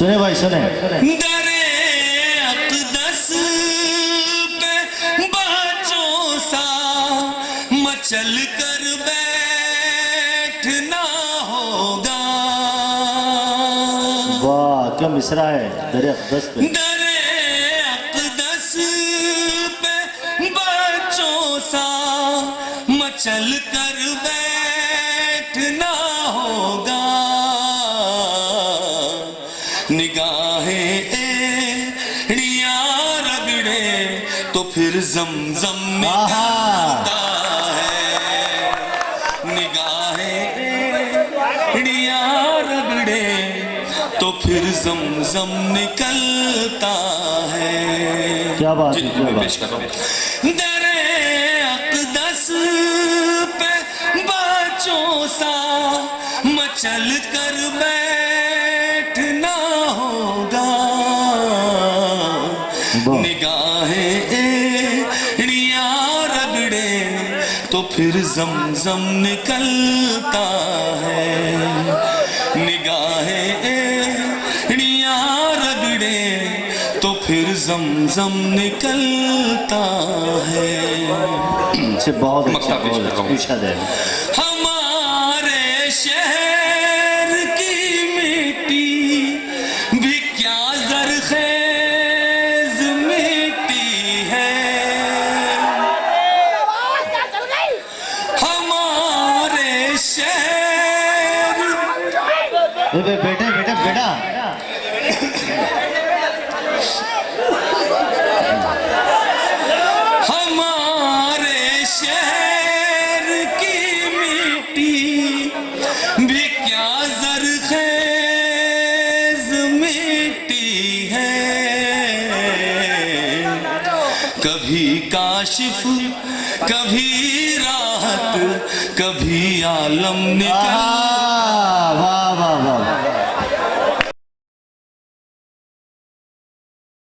सुने भाई सुने। दरे अक़दस पे बाजों सा मचल कर बैठना होगा। वाह क्या मिसरा है। दरे अक़दस पे, दरे अक़दस पे बाजों सा मचल कर बैठना होगा। निगाहें एड़ियां रगड़े तो फिर ज़मज़म निकलता है। निगाहें एड़ियां रगड़े तो फिर ज़मज़म निकलता है। क्या बात है, क्या बात। पेश कर रहा हूं। दरे अक़दस पे बाजों सा मचल कर बैठना होगा। निगाहें एड़ियां रगड़े तो फिर ज़मज़म निकलता है। निगाहें एड़ियां रगड़े तो फिर ज़मज़म निकलता है। से बहुत अच्छा, मक्ता पेश कर रहा हूं। इरशाद है। हमारे शहर की मिट्टी भी क्या ज़रख़ेज़ मिट्टी है। हमारे शहर बेटा बेटा बेटा हमारे शहर की मिट्टी भी क्या ज़रख़ेज़ मिट्टी है। कभी काशिफ कभी राहत कभी आलम निकल